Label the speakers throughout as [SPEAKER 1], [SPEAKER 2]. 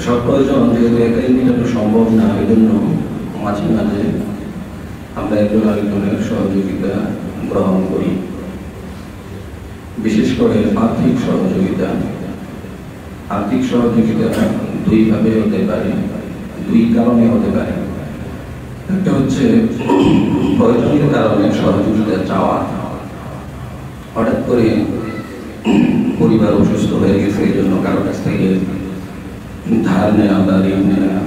[SPEAKER 1] সব প্রয়োজন যেহেতু একাই মেটানো সম্ভব না, এই জন্য মাঝে মাঝে আমরা একজন আরেকজনের সহযোগিতা গ্রহণ করি। বিশেষ করে আর্থিক সহযোগিতা। আর্থিক সহযোগিতা দুইভাবে হতে পারে, দুই কারণে হতে পারে। একটা হচ্ছে প্রয়োজনীয় কারণে সহযোগিতা চাওয়া। হঠাৎ করে পরিবার অসুস্থ হয়ে গেছে, এই জন্য কারো কাছ থেকে ধার নেওয়া বা ঋণ নেওয়া।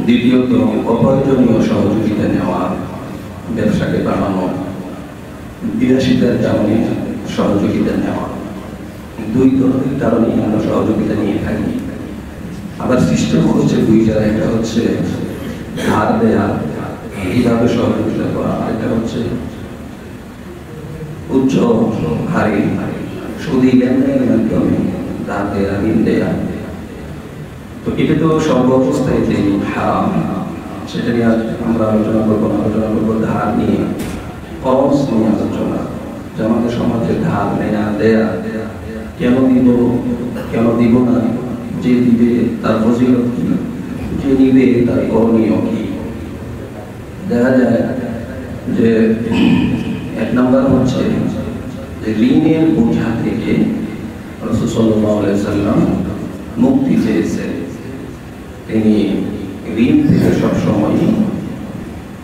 [SPEAKER 1] দ্বিতীয়ত অপ্রয়োজনীয় সহযোগিতা নেওয়া, ব্যবসাকে বাড়ানো, বিলাসিতার কারণে সহযোগিতা নেওয়া। দুই ধরনের কারণেই আমরা সহযোগিতা নিয়ে থাকি। আবার সিস্টেম হচ্ছে দুইটা, একটা হচ্ছে ধার দেয়া, এইভাবে সহযোগিতা করা, একটা হচ্ছে উচ্চ হারে সুদী লেনদেনের মাধ্যমে ধার দেয়া, ঋণ দেয়া। তো এটা তো সর্বাবস্থায় যে হারাম, সেটা নিয়ে আমরা আলোচনা করবো ধার নিয়ে, খরচ নিয়ে আলোচনা। যে আমাদের সমাজে ধার নেয়া দেয়া, কেন দিব কেন দিব না, যে দিবে তার ফজিলত কি, যে নিবে তার করণীয় কি। দেখা যায় যে এক নম্বর হচ্ছে যে ঋণের বোঝা থেকে রাসূল সাল্লাল্লাহু আলাইহি ওয়াসাল্লাম মুক্তি চেয়েছেন। তিনি ঋণ থেকে সবসময়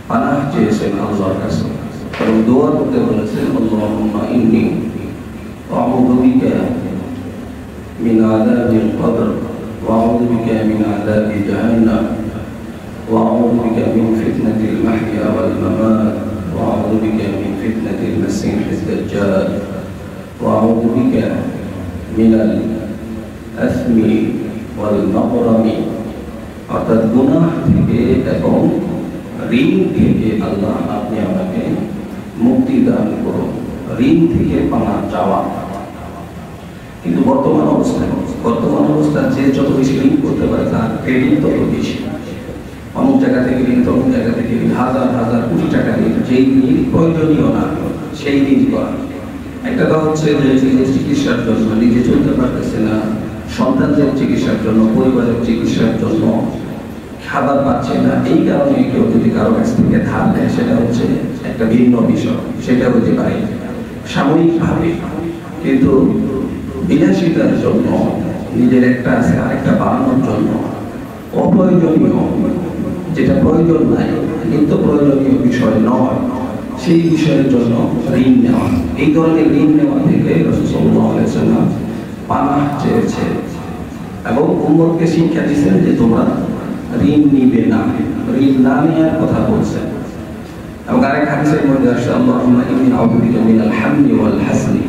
[SPEAKER 1] পানাহ চেয়েছেন আল্লাহর কাছে, এবং দোয়া করতে বলেছেন, আল্লাহুম্মা ইন্নী আউযু বিকা মিন আযাবিল কবর ওয়া আউযু বিকা মিন আযাবি জাহান্নাম ওয়া আউযু বিকা মিন ফিতনাতিল মাহইয়া ওয়াল মামাত ওয়া আউযু বিকা মিন ফিতনাতিল মাসীহিদ দাজ্জাল ওয়া আউযু বিকা মিনাল আসমি ওয়াল মাগরামি। অর্থাৎ গুনাহ থেকে এবং ঋণ থেকে আল্লাহ আপনি আমাকে মুক্তি দান করুন। ঋণ থেকে পানা চাওয়া। কিন্তু বর্তমান অবস্থা যে যত বেশি ঋণ করতে পারে তার ক্রেডিট তত বেশি। অনেক জায়গা থেকে ঋণ, অনেক জায়গা থেকে ঋণ, হাজার হাজার কোটি টাকা ঋণ, যেই ঋণ প্রয়োজনীয় না সেই ঋণ করা। একটা হচ্ছে যে চিকিৎসার জন্য, নিজে চলতে পারতেছে না, সন্তানদের চিকিৎসার জন্য, পরিবারের চিকিৎসার জন্য খাবার পাচ্ছে না, এই কারণে কেউ যদি কারো কাছ থেকে ধার নেয়, সেটা হচ্ছে একটা ভিন্ন বিষয়, সেটা হতে পারে সাময়িকভাবে। কিন্তু বিলাসিতার জন্য, নিজের একটা আছে আরেকটা বাড়ানোর জন্য, অপ্রয়োজনীয় যেটা প্রয়োজন নাই, নিত্য প্রয়োজনীয় বিষয় নয়, সেই বিষয়ের জন্য ঋণ নেওয়া। এই ধরনের ঋণ নেওয়া থেকে রাসূল সাল্লাল্লাহু আলাইহি ওয়াসাল্লাম পানাহ চেয়েছেন এবং উম্মতকে শিক্ষা দিয়েছেন যে তোমরা ঋণ নিবে না, ঋণ না নেওয়ার কথা বলছেন। এবং আরেক হাদিসের মধ্যে আসছে, আল্লাহুম্মা ইন্নী আউযু বিকা মিনাল হাম্মি ওয়াল হাসনি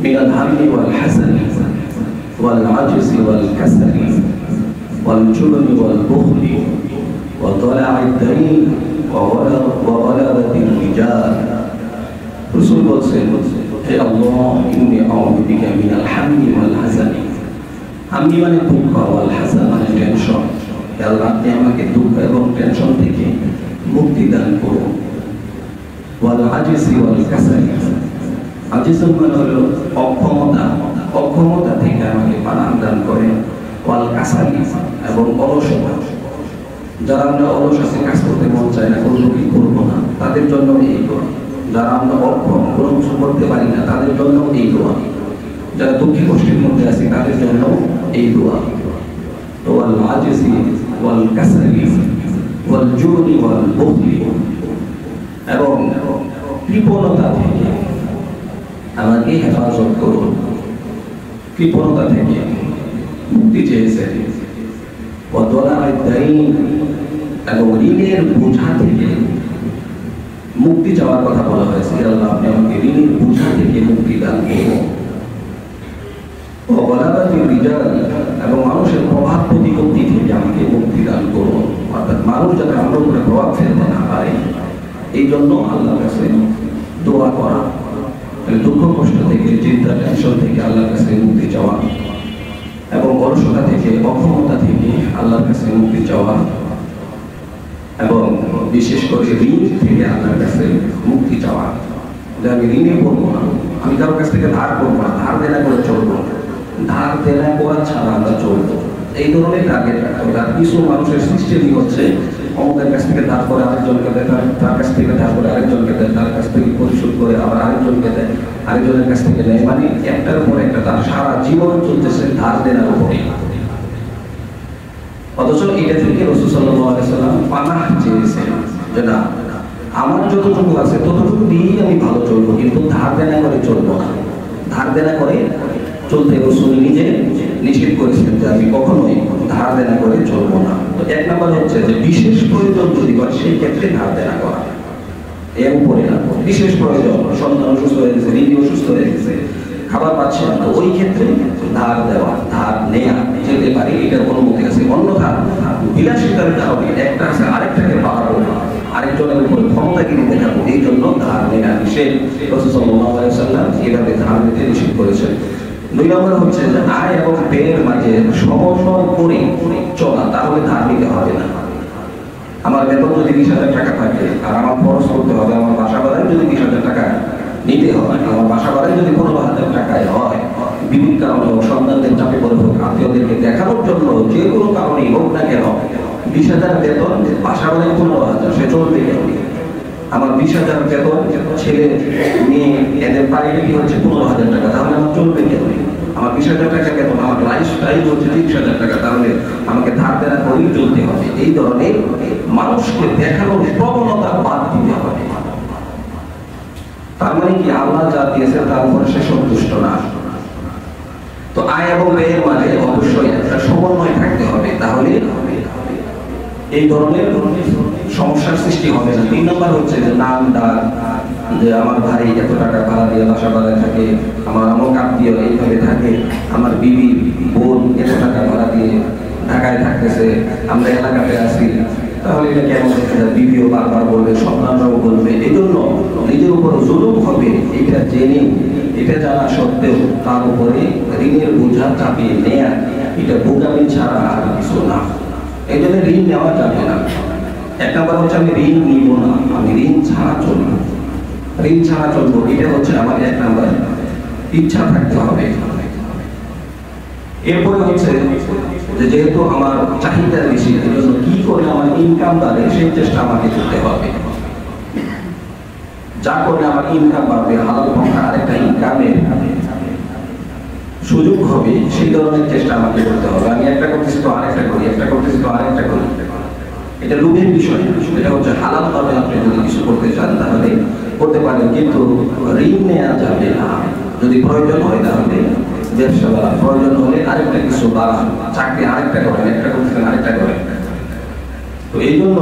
[SPEAKER 1] মিনাল হাম্মি ওয়াল হাসানি ওয়াল আজজি ওয়াল কাসালি ওয়াল জুবনি ওয়াল বুখলি ওয়া তালা'আদ দাইন ওয়া গলাবাতির রিজাল। রাসূল বলছেন, হে আল্লাহ, ইন্নী আউযু বিকা মিনাল হাম্মি ওয়াল হাসানি। হাম্মি মানে দুঃখ, ওয়াল হাসান মানে টেনশন। হে আল্লাহ, আপনি আমাকে দুঃখ এবং টেনশন থেকে মুক্তি দান করুন। ওয়াল আজজি ওয়াল কাসালি, আজিজ মানে হলো অক্ষমতা থেকে আমাকে পানাহ দান করেন। ওয়াল কাসালি এবং অলসতা, যারা আমরা অলস আছি, কাজ করতে মন চায় না, কোনো কি করবো না, তাদের জন্য এই দোয়া। যারা আমরা অক্ষম, কোনো কিছু করতে পারি না, তাদের জন্য এই দোয়া। যারা দুঃখী কষ্টের মধ্যে আছে, তাদের জন্য এই দোয়া। তো ওয়াল আজজি ওয়াল কাসালি ওয়াল জুবনি ওয়াল বুখলি, এবং কৃপণতা থেকে আমাকে হেফাজত করুন। কৃপণতা থেকে মুক্তি চেয়েছেন। ওয়া তালা'আদ দাইন, এবং ঋণের বোঝা থেকে মুক্তি চাওয়ার কথা বলা হয়েছে। আল্লাহ, আপনি আমাকে ঋণের বোঝা থেকে মুক্তি দান করুন। ওয়া গলাবাতির রিজাল, এবং মানুষের প্রভাব প্রতিপত্তি থেকে আমাকে মুক্তি দান করুন। অর্থাৎ মানুষ যাতে আমার উপরে প্রভাব ফেলতে না পারে, এই জন্য আল্লাহর কাছে দোয়া করা। দুঃখ কষ্ট থেকে, চিন্তা টেনশন থেকে আল্লাহর কাছে মুক্তি চাওয়া, এবং অলসতা থেকে, অক্ষমতা থেকে আল্লাহর কাছে মুক্তি চাওয়া, এবং বিশেষ করে ঋণ থেকে আল্লাহর কাছে মুক্তি চাওয়া। যে আমি ঋণে পড়বো না, আমি কারোর কাছ থেকে ধার করবো না, ধার দেনা করে চলবো, ধার দেনা করা ছাড়া আমরা চলবো, এই ধরনের টার্গেট রাখতে হবে। আর কিছু মানুষের সিস্টেমই হচ্ছে অমুকের কাছ থেকে ধার করে আরেকজনকে দেয়, তার কাছ থেকে ধার করে আরেকজনকে দেয়, তার কাছ থেকে পরিশোধ করে আবার আরেকজনকে দেয়, আরেকজনের কাছ থেকে নেয়, মানে একটার পর একটা তার সারা জীবন চলতেছে ধার দেনার উপরে। অথচ এটা থেকে রাসূল সাল্লাল্লাহু আলাইহি ওয়াসাল্লাম পানাহ চেয়েছেন যে না, আমার যতটুকু আছে ততটুকু দিয়েই আমি ভালো চলবো, কিন্তু ধার দেনা করে চলবো না। ধার দেনা করে চলতে রাসূল নিজে নিষেধ করেছেন যে আমি কখনোই ধার দেনা করে চলবো না। তো এক নম্বর হচ্ছে যে বিশেষ প্রয়োজন যদি হয় সেই ক্ষেত্রে ধার দেনা করা, এর উপরে না। বিশেষ প্রয়োজন, সন্তান অসুস্থ হয়ে গেছে, নিজে অসুস্থ হয়ে গেছে, খাবার পাচ্ছে না, তো ওই ক্ষেত্রে ধার দেওয়া, ধার নেয়া যেতে পারে, এটার অনুমতি আছে। অন্যথা বিলাসিতার কারণে একটা আছে আরেকটাকে বাড়াবো, আরেকজনের উপর ক্ষমতাগিরি দেখাবো, এই জন্য ধার নেয়া নিষেধ। রাসূল সাল্লাল্লাহু আলাইহি ওয়াসাল্লাম এভাবে ধার নিতে নিষেধ করেছেন। দুই নম্বর হচ্ছে যে আয় এবং ব্যয়ের মাঝে সমন্বয় করে চলা, তাহলে ধার নিতে হবে না। আমার বেতন যদি 20,000 টাকা থাকে আর আমার খরচ করতে হবে, আমার বাসা ভাড়ায় যদি 20,000 টাকা নিতে হয়, আমার বাসা ভাড়ায় যদি 15,000 টাকায় হয়, বিভিন্ন কারণে সন্তানদের চাপে পড়ে হোক, আত্মীয়দেরকে দেখানোর জন্য যে কোনো কারণেই হোক না কেন, 20,000 বেতন, বাসা ভাড়ায় 15,000, সে চলবে কেন? আমার 20,000 বেতন, ছেলে মেয়ে এদের প্রাইভেটি হচ্ছে 15,000 টাকা, তাহলে আমার চলবে কেন? আমার 20,000 টাকা বেতন, আমার লাইফ স্টাইল হচ্ছে 30,000 টাকা, তাহলে আমাকে ধার দেনা করেই চলতে হবে। এই ধরনের মানুষকে দেখানোর প্রবণতা বাদ দিতে হবে। তার মানে কি আল্লাহ যা দিয়েছে তার উপরে সে সন্তুষ্ট না। তো আয় এবং ব্যয়ের মাঝে অবশ্যই একটা সমন্বয় থাকতে হবে, তাহলে এই ধরনের সমস্যার সৃষ্টি হবে না। 3 নম্বর হচ্ছে যে নাম ডাক, যে আমার ভাই এত টাকা ভাড়া দিয়ে বাসা ভাড়ায় থাকে, আমার আমক আত্মীয় এইভাবে থাকে, আমার বিবি বোন এত টাকা ভাড়া দিয়ে ঢাকায় থাকতেছে, আমরা এলাকাতে আছি, তাহলে এটা কেমন হচ্ছে? বিবিও বারবার বলবে, সন্তানরাও বলবে, এই জন্য নিজের উপর জুলুম হবে এটা জেনে, এটা জানা সত্ত্বেও তার উপরে ঋণের বোঝা চাপিয়ে নেয়া, এটা বোকামি ছাড়া আর কিছু না। এই জন্য ঋণ নেওয়া যাবে না। এক নম্বর হচ্ছে আমি ঋণ নিব না, আমি ঋণ ছাড়া চলবো, ঋণ ছাড়া চলবো, এটা হচ্ছে আমার এক নম্বর ইচ্ছা থাকতে হবে। এরপরে হচ্ছে যে যেহেতু আমার চাহিদা বেশি, এই জন্য কি করে আমার ইনকাম বাড়ে সেই চেষ্টা আমাকে করতে হবে। যা করে আমার ইনকাম বাড়বে, হালাল পন্থা আরেকটা ইনকামের সুযোগ হবে, সেই ধরনের চেষ্টা আমাকে করতে হবে। আমি একটা করতেছি তো আরেকটা করি, একটা করতেছি তো আরেকটা করি, এটা লোভের বিষয়। এটা হচ্ছে হালাল ভাবে আপনি যদি কিছু করতে চান তাহলে করতে পারেন, কিন্তু ঋণ নেওয়া যাবে না। যদি প্রয়োজন হয় তাহলে ব্যবসা বাড়া, প্রয়োজন হলে আরেকটা কিছু বাড়ান, চাকরি আরেকটা করেন, একটা করতেছেন আরেকটা করেন। তো এই জন্য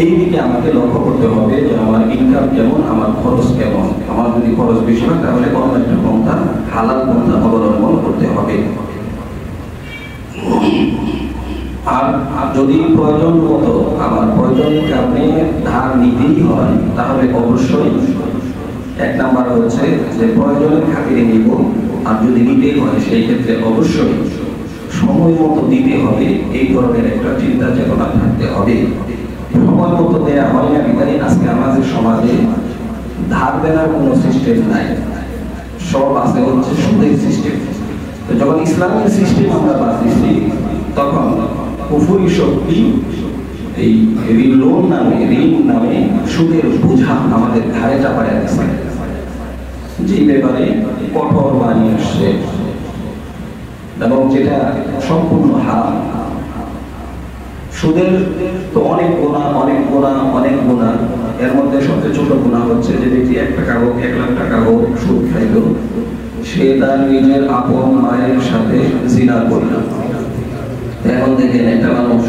[SPEAKER 1] এই দিকে আমাকে লক্ষ্য করতে হবে যে আমার ইনকাম কেমন, আমার খরচ কেমন। আমার যদি খরচ বেশি হয় তাহলে অন্য একটা পন্থা, হালাল পন্থা অবলম্বন করতে হবে। আর যদি প্রয়োজন মতো আমার প্রয়োজনের কারণে ধার নিতেই হয়, তাহলে অবশ্যই এক নাম্বার হচ্ছে যে প্রয়োজনের খাতিরে নিব, আর যদি নিতেই হয় সেই ক্ষেত্রে অবশ্যই সময় মতো দিতে হবে, এই ধরনের একটা চিন্তা চেতনা থাকতে হবে। সময় মতো দেওয়া হয় না বিধানে আজকে আমাদের সমাজে ধার দেনার কোনো সিস্টেম নাই, সব আছে হচ্ছে সুদের সিস্টেম। তো যখন ইসলামের সিস্টেম আমরা বাদ দিচ্ছি, তখন কুফরি শক্তি এই ঋণ নামে সুদের বোঝা আমাদের ঘাড়ে চাপায় আছে, যে ব্যাপারে কঠোর বাণী আসছে এবং যেটা সম্পূর্ণ হারাম। সুদের তো অনেক গুণা, এর মধ্যে সবচেয়ে ছোট গুণা হচ্ছে যে ব্যক্তি 1 টাকা হোক 1 লাখ টাকা হোক সুদ খাইল, সে তার নিজের আপন মায়ের সাথে জিনা করল। এখন দেখেন একটা মানুষ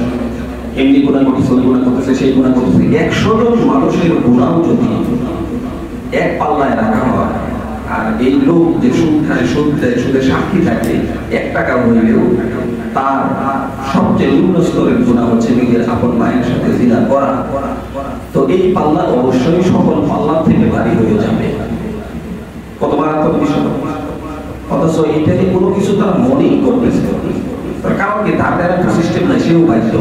[SPEAKER 1] এমনি গুণা করতেছে, ওই গুণা করতেছে, সেই গুণা করতেছে, 100 জন মানুষের গুণাও যদি এক পাল্লায় রাখা হয়, আর এই লোক যে সুদ খায়, সুদ দেয়, সুদের সাক্ষী থাকে, 1 টাকা হইলেও তার সবচেয়ে নিম্ন স্তরের গুণা হচ্ছে নিজের আপন মায়ের সাথে জিনা করা। তো এই পাল্লা অবশ্যই সকল পাল্লা থেকে ভারী হয়ে যাবে। কত মারাত্মক বিষয়! অথচ এটাকে কোনো কিছু তারা মনেই করতেছে, তার কারণ কি ধার দেওয়ার একটা সিস্টেম নাই, সেও বাধ্য,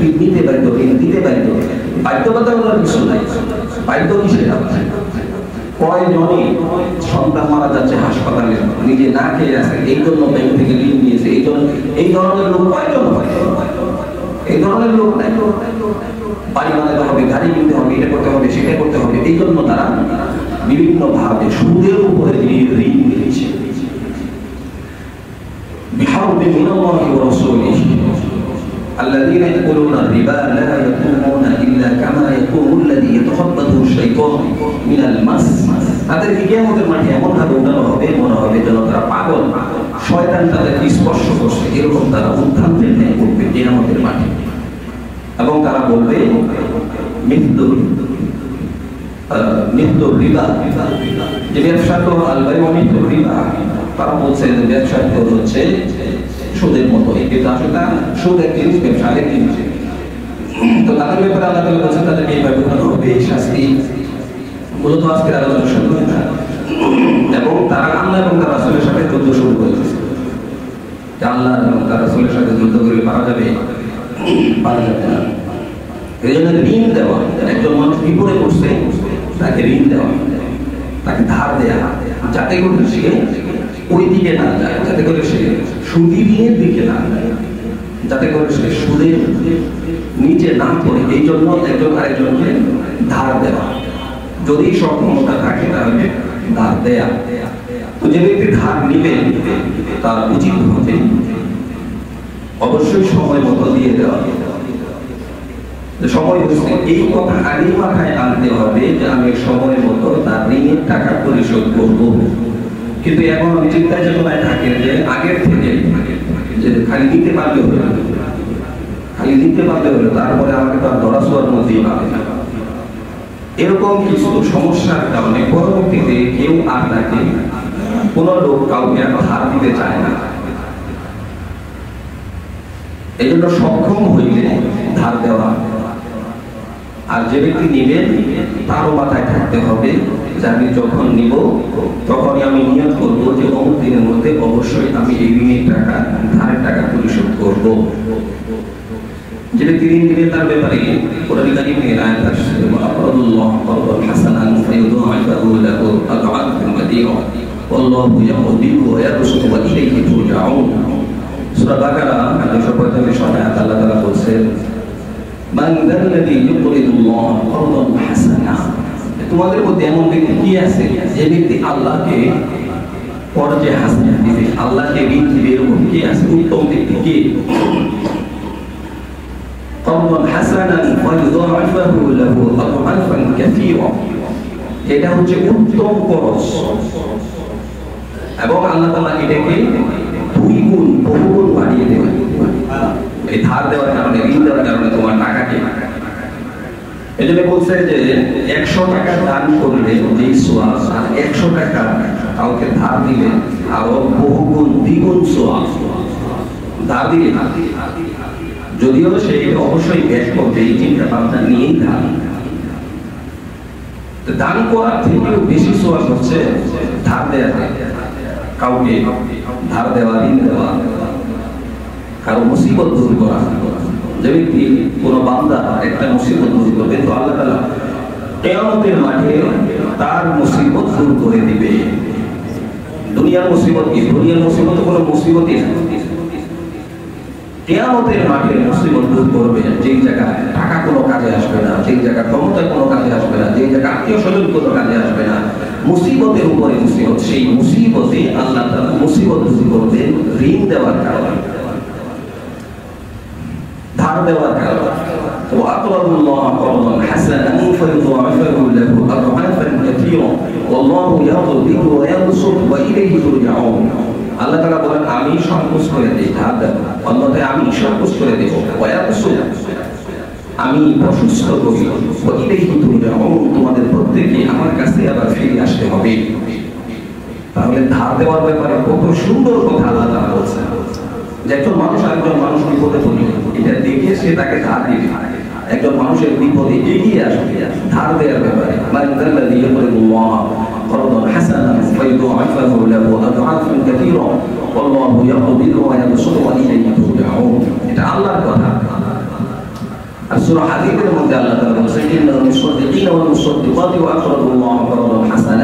[SPEAKER 1] ঋণ নিতে বাধ্য, ঋণ দিতে বাধ্য, বাধ্যবাধকতার কিছু নাই, বাধ্য কিসের? কয়জনই সন্তান মারা যাচ্ছে হাসপাতালে, নিজে না খেয়ে আছে, এই জন্য ব্যাংক থেকে ঋণ নিয়েছে, এই ধরনের লোক কয়জন হয়? এই ধরনের লোক নাই। বাড়ি বানাতে হবে, গাড়ি কিনতে হবে, এটা করতে হবে, সেটা করতে হবে, এই জন্য তারা বিভিন্ন ভাবে সুদের উপরে ঋণ নিয়েছে। بحرب من الله ورسوله الذين يأكلون الربا لا يقومون إلا كما يقوم الذي يتخبطه الشيطان من المس। তাদেরকে কিয়ামতের মাঠে এমন ভাবে উঠানো হবে, মনে হবে যেন তারা পাগল, শয়তান তাদেরকে স্পর্শ করছে, এরকম তারা উত্থানের ন্যায় উঠবে কিয়ামতের মাঠে। এবং তারা বলবে মৃত্যুর রিবা, যে ব্যবসা তো আলবাই মৃত্যুর রিবা, তারা বলছে যে ব্যবসা হচ্ছে সুদের মতো, কিন্তু আসলে সুদ এক জিনিস, ব্যবসা আরেক জিনিস। তো তাদের ব্যাপারে আল্লাহ তাআলা বলছেন তাদেরকে এইভাবে উঠানো হবে, এই শাস্তি। মূলত আজকের আলোচনা শুরু হয় না, এবং তারা আল্লাহ এবং তার রাসূলের সাথে যুদ্ধ শুরু করেছে। আল্লাহ এবং তার রাসূলের সাথে যুদ্ধ করে পারা যাবে? পারা যাবে না। এই জন্য ঋণ দেওয়া, একজন মানুষ বিপদে পড়ছে, তাকে ঋণ দেওয়া, তাকে ধার দেয়া, যাতে করে সে ওই দিকে না যায়, যাতে করে সে সুদী ঋণের দিকে না যায়, যাতে করে সে সুদের নিচে না পড়ে, এই জন্য একজন আরেকজনকে ধার দেওয়া। যদি সক্ষমতা থাকে তাহলে ধার দেয়া। তো যে ব্যক্তি ধার নিবে তার উচিত হবে অবশ্যই সময় মতো দিয়ে দেওয়া। সময় হচ্ছে এই কথা আগেই মাথায় আনতে হবে যে আমি সময় মতো তার ঋণের টাকা পরিশোধ করব। কিন্তু এখন চিন্তা চেতনায় থাকে যে আগের থেকে যে খালি দিতে পারলে হলো, খালি দিতে পারলে হলো, তারপরে আমাকে তো আর ধরা ছোঁয়ার মধ্যেই পাবে না। এরকম কিছু সমস্যার কারণে পরবর্তীতে কেউ আপনাকে, কোন লোক কাউকে ধার দিতে চায় না। এই জন্য সক্ষম হইলে ধার দেওয়া। আর যে ব্যক্তি নিবেন তারও মাথায় থাকতে হবে যে আমি যখন নিব তখনই আমি নিয়ত করবো যে অমুক দিনের মধ্যে অবশ্যই আমি এই ঋণের টাকা, ধারের টাকা পরিশোধ করব। যে ব্যক্তি ঋণ দিবে তার ব্যাপারে কোরআনে কারীমে আয়াত আছে, আল্লাহু করদান হাসানান ফায়ুদাইফাহু লাহু আদআফান কাসীরা ওয়াল্লাহু ইয়াকদিরু ওয়া ইয়ারযুকু ওয়া ইলাইহি তুরজাউন। সূরা বাকারা 245 আয়াত আল্লাহ তাআলা বলেন, মান যাল্লাযী ইউকরিদুল্লাহ করদান হাসানা। তোমাদের মধ্যে এমন ব্যক্তি কি আছে যে ব্যক্তি আল্লাহকে কর্জে হাসানা দিবে, আল্লাহকে ঋণ দিবে, এরকম কি আছে? উত্তম ব্যক্তি কি? করদান হাসানান ফায়ুদাইফাহু লাহু আদআফান কাসীরা। এটা হচ্ছে উত্তম খরচ, এবং আল্লাহ তাআলা এটাকে দুই গুণ, বহুগুণ বাড়িয়ে দেবেন। এই ধার দেওয়ার কারণে, ঋণ দেওয়ার কারণে তোমার টাকাকে, এই জন্য বলছে যে 100 টাকা দান করলে যে সওয়াব, আর 100 টাকা কাউকে ধার দিলে আরো বহুগুণ, দ্বিগুণ সওয়াব ধার দিলে। যদিও সে অবশ্যই ব্যাক করবে, এই চিন্তা ভাবনা নিয়েই দান। দান করার থেকেও বেশি সওয়াব হচ্ছে ধার দেওয়া। কাউকে ধার দেওয়া, ঋণ দেওয়া, কারো মুসিবত দূর করা। যে ব্যক্তি কোন বান্দা একটা মুসিবত দূর করবে, তো আল্লাহ তাআলা কিয়ামতের মাঠে তার মুসিবত দূর করে দিবে। দুনিয়ার মুসিবত কি? দুনিয়ার মুসিবত কোনো মুসিবতই না। কিয়ামতের মাঠে মুসিবত দূর করবে, যেই জায়গায় টাকা কোনো কাজে আসবে না, যেই জায়গায় ক্ষমতা কোনো কাজে আসবে না, যেই জায়গায় আত্মীয় স্বজন কোনো কাজে আসবে না, মুসিবতের উপরে মুসিবত। সেই মুসিবতে আল্লাহ তাআলা মুসিবত দূর করবেন ঋণ দেওয়ার কারণে, ধার দেওয়ার কারণে। ওয়াকরাদুল্লাহ করদান হাসানান ফায়ুদাইফাহু লাহু আদআফান কাসীরা ওয়াল্লাহু ইয়াকদিরু ওয়া ইয়াবসুতু ওয়া ইলাইহি তুরজাউন। আল্লাহ তাআলা বলেন আমি সংকোচ করে দেই ধার দেব, অন্যথায় আমি সংকোচ করে দেব। ওয়া ইয়াবসুতু, আমি প্রশস্ত করি। ওয়া ইলাইহি তুরজাউন, তোমাদের প্রত্যেককে আমার কাছে আবার ফিরে আসতে হবে। তাহলে ধার দেওয়ার ব্যাপারে কত সুন্দর কথা আল্লাহ তাআলা বলেছেন, যে একজন মানুষ আরেকজন মানুষ বিপদে পড়লে এটা দেখে সে তাকে ধার দিবে। একজন মানুষের বিপদে এগিয়ে আসবে ধার দেওয়ার ব্যাপারে। মান যাল্লাযী ইউকরিদুল্লাহ করদান হাসানান ফায়ুদাইফাহু লাহু আদআফান কাসীরা ওয়াল্লাহু ইয়াকদিরু ওয়া ইয়াবসুতু ওয়া ইলাইহি তুরজাউন। এটা আল্লাহর কথা। আর সূরা হাদীদের মধ্যে আল্লাহ তাআলা বলেছেন, ইন্নাল মুসাদ্দিকিনা ওয়াল মুসাদ্দিকাতি ওয়া আকরাদুল্লাহ করদান হাসানান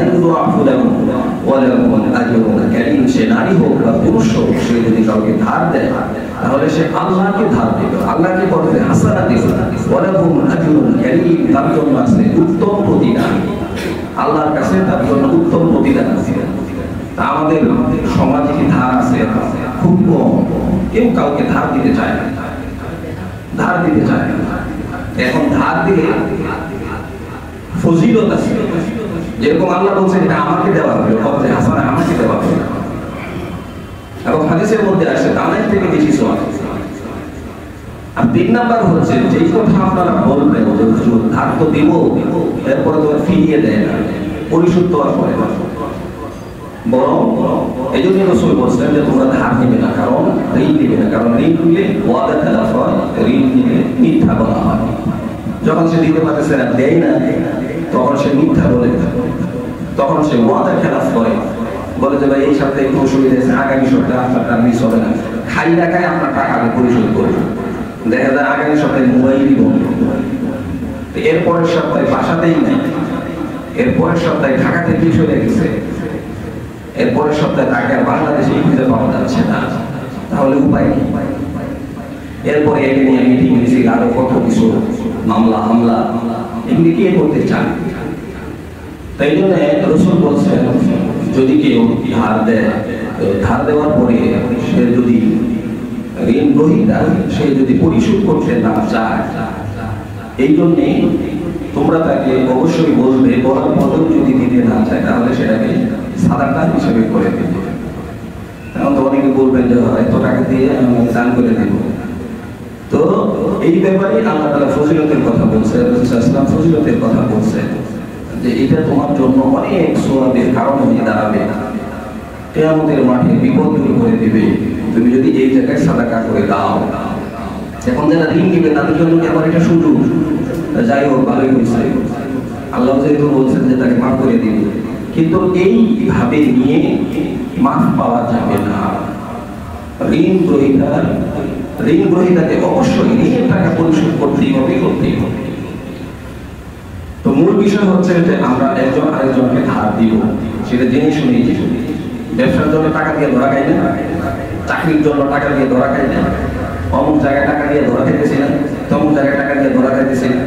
[SPEAKER 1] ওয়ালাহুম আজরুন কারীম। সে নারী হোক বা পুরুষ হোক, সে যদি কাউকে ধার দেয় তাহলে সে আল্লাহকে ধার দেবে, আল্লাহকে বলবে হাসানা দেবে। ওয়ালাহুম আজরুন কারীম, তার জন্য আছে উত্তম প্রতিদান, আল্লাহর কাছে তার জন্য উত্তম প্রতিদান আছে। আমাদের সমাজে কি ধার আছে? খুব কম। কেউ কাউকে ধার দিতে চায় না, ধার দিতে চায় না। এখন ধার দিলে ফজিলত আছে, যেরকম আল্লাহ বলছেন এটা আমাকে দেওয়া হবে, ফজলে হাসানা আমাকে দেওয়া হবে। এবং হাদিসের মধ্যে আসে দানের থেকে বেশি সওয়াব। আর 3 নাম্বার হচ্ছে যেই কথা আপনারা বলবেন যে হুজুর ধার তো দিব, এরপরে তো ফিরিয়ে দেয় না, পরিশোধ তো আর করে না, বরং এই জন্য রাসূল বলছেন যে তোমরা ধার নেবে না, কারণ ঋণ নেবে না, কারণ ঋণ নিলে ওয়াদা খেলাফ হয়, ঋণ নিলে মিথ্যা বলা হয়। যখন সে দিতে পারতেছে না, দেয় না, তখন সে মিথ্যা বলে, তখন সে ওয়াদা খেলাফ করে, বলে যে ভাই এই সপ্তাহে একটু অসুবিধা আছে, আগামী সপ্তাহে আপনার টাকা মিস হবে না, খাই না খাই আপনার টাকা আগে পরিশোধ করবে। দেখা যায় আগামী সপ্তাহে মোবাইলই বন্ধ, এরপরের সপ্তাহে বাসাতেই নেই, এরপরের সপ্তাহে ঢাকাতে কি চলে গেছে, এরপরের সপ্তাহে তাকে আর বাংলাদেশে খুঁজে পাওয়া যাচ্ছে না, তাহলে উপায় নেই। এরপরে একে নিয়ে মিটিং মিছিল আরো কত কিছু মামলা হামলা এগুলি কে করতে চান? তাই জন্য রাসূল বলছেন যদি কেউ ধার দেয়, ধার দেওয়ার পরে সে যদি ঋণ গ্রহীতা, সে যদি পরিশোধ করতে না চায়, এই জন্যে তোমরা তাকে অবশ্যই বলবে, বলার পরেও যদি দিতে না চায় তাহলে সেটাকে সাদাকা হিসেবে করে দেবে। এখন তো অনেকে বলবেন যে এত টাকা দিয়ে আমি দান করে দেব। তো এই ব্যাপারে আল্লাহ তাআলা ফজিলতের কথা বলছেন, রাসূল সাল্লাল্লাহু আলাইহি ওয়াসাল্লাম ফজিলতের কথা বলছেন যে এটা তোমার জন্য অনেক সওয়াবের কারণ হয়ে দাঁড়াবে, কিয়ামতের মাঠে বিপদ দূর করে দিবে তুমি যদি এই জায়গায় সাদাকা করে দাও। এখন যারা ঋণ দিবে তাদের জন্য এবার এটা সুযোগ, যাই হোক ভালোই হয়েছে, আল্লাহ যেহেতু বলছেন যে তাকে মাফ করে দিবে, কিন্তু এইভাবে নিয়ে মাফ পাওয়া যাবে না। ঋণ গ্রহীতাকে অবশ্যই ঋণের টাকা পরিশোধ করতেই হবে, করতেই হবে। তো মূল বিষয় হচ্ছে যে আমরা একজন আরেকজনকে ধার দিব, সেটা জেনে শুনেই দিব। ব্যবসার জন্য টাকা দিয়ে ধরা খাই না, চাকরির জন্য টাকা দিয়ে ধরা খাই না, অমুক জায়গায় টাকা দিয়ে ধরা খাইতেছি না, তমুক জায়গায় টাকা দিয়ে ধরা খাইতেছি না।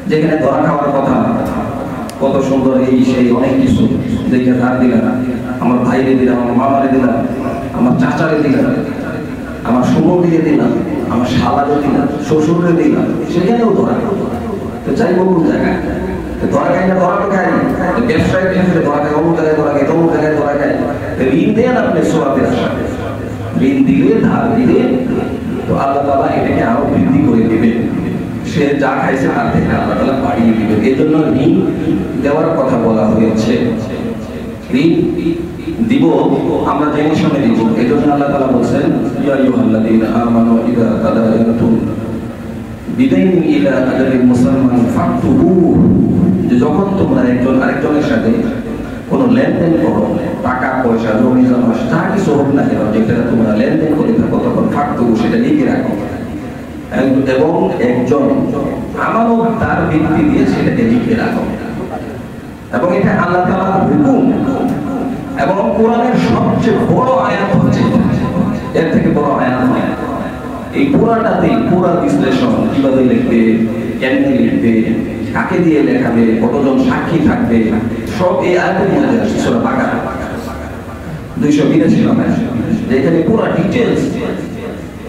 [SPEAKER 1] যেখানে ধরা খাওয়ার কথা, কত সুন্দর এই সেই অনেক কিছু, যেটা ধার দিলাম, আমার ভাইরে দিলাম, আমার মামারে দিলাম, আমার চাচারে দিলাম, আমার সুমতিকে দিলাম, আমার শালারে দিলাম, শ্বশুরে দিলাম, সেখানেও ধরা। তো চাইবো কোন জায়গায় ধরা খাই না, ধরা তো খাই ব্যবসায় ধরা খাই, অমুক জায়গায় ধরা খাই, তমুক জায়গায় ধরা খাই। ঋণ দেন আপনি সোয়াবের আশা, ঋণ দিলে ধার দিলে তো আল্লাহ তাআলা এটাকে আরো বৃদ্ধি করে দিবে, সে যা খাইছে তার থেকে আল্লাহ তাআলা বাড়িয়ে দিবে। এই জন্য ঋণ দেওয়ার কথা বলা হয়েছে। ঋণ দিব আমরা জেনে শুনে দিব, এই জন্য আল্লাহ তাআলা বলছেন ইয়া আইয়ুহাল্লাযীনা আমানু ইযা তাদায়ানতুম বিদাইনিন ইলা আজালিন মুসাম্মান ফাকতুবুহু, যে যখন তোমরা একজন আরেকজনের সাথে কোনো লেনদেন করো, টাকা পয়সা জমি জমা যা কিছু হোক না কেন, যেটা তোমরা লেনদেন করে থাকো, তখন ফাকতুবু সেটা লিখে রাখো, এবং একজন আমানতদার ব্যক্তি দিয়ে সেটাকে লিখে রাখো। এবং এটা আল্লাহ তাআলার হুকুম, এবং কোরআনের সবচেয়ে বড় আয়াত হচ্ছে, এর থেকে বড় আয়াত নয়। এই পুরাটাতেই পুরা বিশ্লেষণ, কিভাবে লিখবে, কেমনে লিখবে, কাকে দিয়ে লেখাবে, কতজন সাক্ষী থাকবে, সব এই আয়াতের মধ্যে আছে। সূরা বাকারা 282 নম্বর, যেখানে পুরা ডিটেইলস,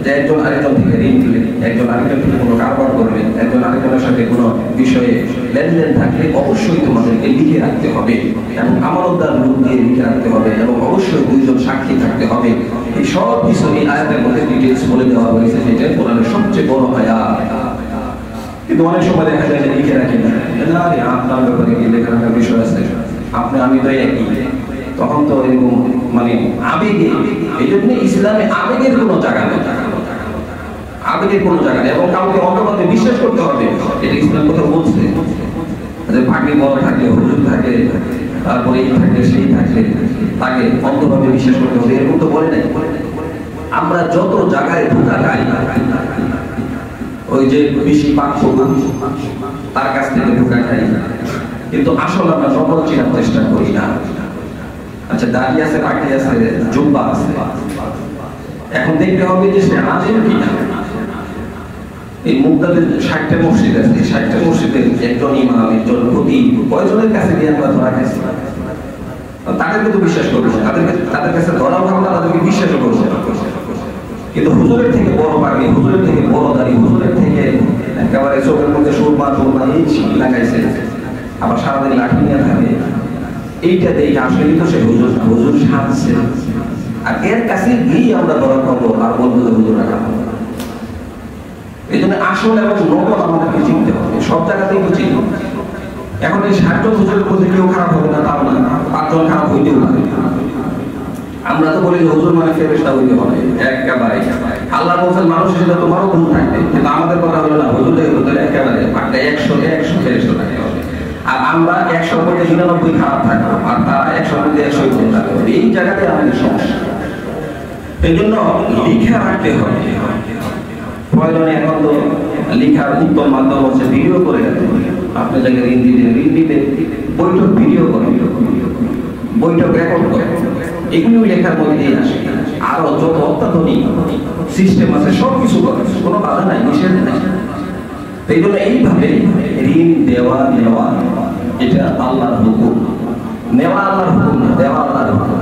[SPEAKER 1] যে একজন আরেকজন থেকে ঋণ দিলে, একজন আরেকজন থেকে কোনো কারবার করবে, একজন আরেকজনের সাথে কোনো বিষয়ে লেনদেন থাকলে অবশ্যই তোমাদেরকে লিখে রাখতে হবে, এবং আমানতদার লোক দিয়ে লিখে রাখতে হবে, এবং অবশ্যই 2 জন সাক্ষী থাকতে হবে। এই সব কিছু এই আয়াতের মধ্যে ডিটেইলস বলে দেওয়া হয়েছে, যেটা কোরআনের সবচেয়ে বড় আয়াত। কিন্তু অনেক সময় দেখা যায় যে লিখে রাখি না, আরে আপনার ব্যাপারে কি লেখা রাখার বিষয় আছে, আপনি আমি তো একই, তখন তো এরকম মানে আবেগে। এই জন্য ইসলামে আবেগের কোনো জায়গা নেই, আবেগের কোনো জায়গা নেই, এবং কাউকে অন্তর্গত বিশ্বাস করতে হবে, এটা ইসলাম কথা বলছে যে ভাগ্যে বড় থাকলে, হুজুর থাকে, তারপরে এই থাকলে সেই থাকলে তাকে অন্তর্ভাবে বিশ্বাস করতে হবে, এরকম তো বলে নাই। আমরা যত জায়গায় ধোঁকা খাই, ওই যে বেশি পাক্ষ তার কাছ থেকে ধোঁকা খাই, কিন্তু আসলে আমরা নকল চেনার চেষ্টা করি না। আচ্ছা দাড়ি আছে, পাগড়ি আছে, জুব্বা আছে, এখন দেখতে হবে যে সে আলেম কিনা। এই মুগদাদের 60টা মসজিদ আছে, 60টা মসজিদের একজন ইমাম, একজন খতিব, কয়জনের কাছে গিয়ে আমরা ধরা খাইছি? তাদেরকে তো বিশ্বাস করবো, তাদের কাছে ধরা ভালো না, তাদেরকে বিশ্বাস করবো। কিন্তু হুজুরের থেকে বড় পাগড়ি, হুজুরের থেকে বড় দাড়ি, হুজুরের থেকে একেবারে চোখের মধ্যে সুরমা এই লাগাইছে, আবার সারাদিন লাঠি নিয়ে থাকে, এইটা দেখে আসলে তো সে হুজুর না, হুজুর সাজছে। আর এর কাছে গিয়ে আমরা ধরা খাবো আর বলবো যে হুজুর রাখা। এই জন্য আসল এবং নকল আমাদেরকে চিনতে হবে, সব জায়গাতেই তো চিনব। এখন এই 60 জন হুজুরের মধ্যে কেউ খারাপ হবে না তাও না, 5 জন খারাপ হইতেও পারে। আমরা তো বলি যে হুজুর মানে ফেরেশতা হইতে হবে, একেবারে আল্লাহ বলছেন মানুষ হিসেবে তোমারও গুণ থাকবে, কিন্তু আমাদের কথা হলো না, হুজুরের ভিতরে একেবারে 100 ফেরেশতা থাকতে হবে। আর আমরা 100 মধ্যে 99 খারাপ থাকবো, আর তারা 100 মধ্যে 100 গুণ থাকবে। এই জায়গাতে আমাদের সমস্যা। এই জন্য লিখে রাখতে হবে। প্রয়োজনে এখন তো লেখার উত্তম মাধ্যম হচ্ছে ভিডিও করে রাখতে হবে। আপনি যাকে ঋণ দিলে বৈঠক ভিডিও করেন, বৈঠক রেকর্ড করেন, এগুলো লেখার মধ্যে দিয়ে আসে। আরো যত অত্যাধুনিক সিস্টেম আছে সব কিছু করে, কোনো বাধা নাই, নিষেধ নাই। এই জন্য এইভাবে ঋণ দেওয়া নেওয়া এটা আল্লাহর হুকুম, নেওয়া আল্লাহর হুকুম না, দেওয়া আল্লাহর হুকুম।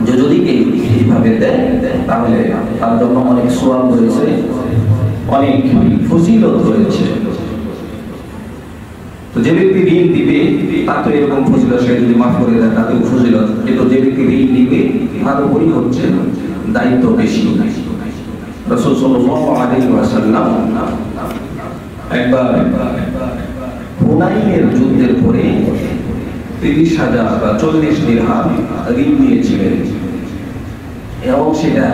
[SPEAKER 1] যে যদি কেউ এইভাবে দেয় তাহলে তার জন্য অনেক সওয়াব রয়েছে, অনেক ফজিলত রয়েছে। তো যে ব্যক্তি ঋণ দিবে তার তো এরকম ফজিলত, সে যদি মাফ করে দেয় তাতেও ফজিলত, কিন্তু যে ব্যক্তি ঋণ দিবে তার উপরই হচ্ছে দায়িত্ব বেশি। রাসূল সাল্লাল্লাহু আলাইহি ওয়াসাল্লাম একবার হুনাইনের যুদ্ধের পরে 30,000 বা 40 দিরহাম ঋণ নিয়েছিলেন এবং সেটা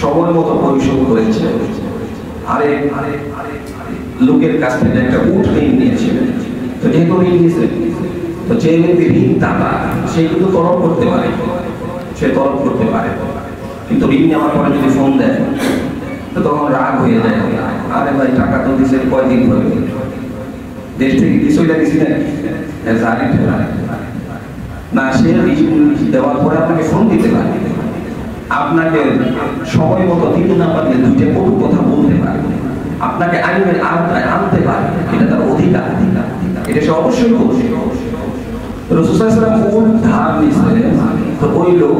[SPEAKER 1] সময় মতো পরিশোধ করেছে। আরেক লোকের কাছ থেকে একটা উট ঋণ নিয়েছিলেন। তো যেহেতু ঋণ নিয়েছে, তো যে ব্যক্তি ঋণ দাতা সে কিন্তু তলব করতে পারে, সে তলব করতে পারে। কিন্তু ঋণ নেওয়ার পরে যদি ফোন দেয় তো তখন রাগ হয়ে যায়, আরে ভাই টাকা তো দিছে কয়দিন ধরে, দেশ থেকে কিছুটা দিছি না, সে ঋণ দেওয়ার পরে আপনাকে ফোন দিতে পারে, আপনাকে সময় মতো দিতে না পারলে 2টা কটু কথা বলতে পারে, আপনাকে আইনের আওতায় আনতে পারে, এটা তার অধিকার, এটা সে অবশ্যই করবে। রাসূল সাল্লাল্লাহু আলাইহি ওয়াসাল্লাম ধার নিয়েছিলেন, তো ওই লোক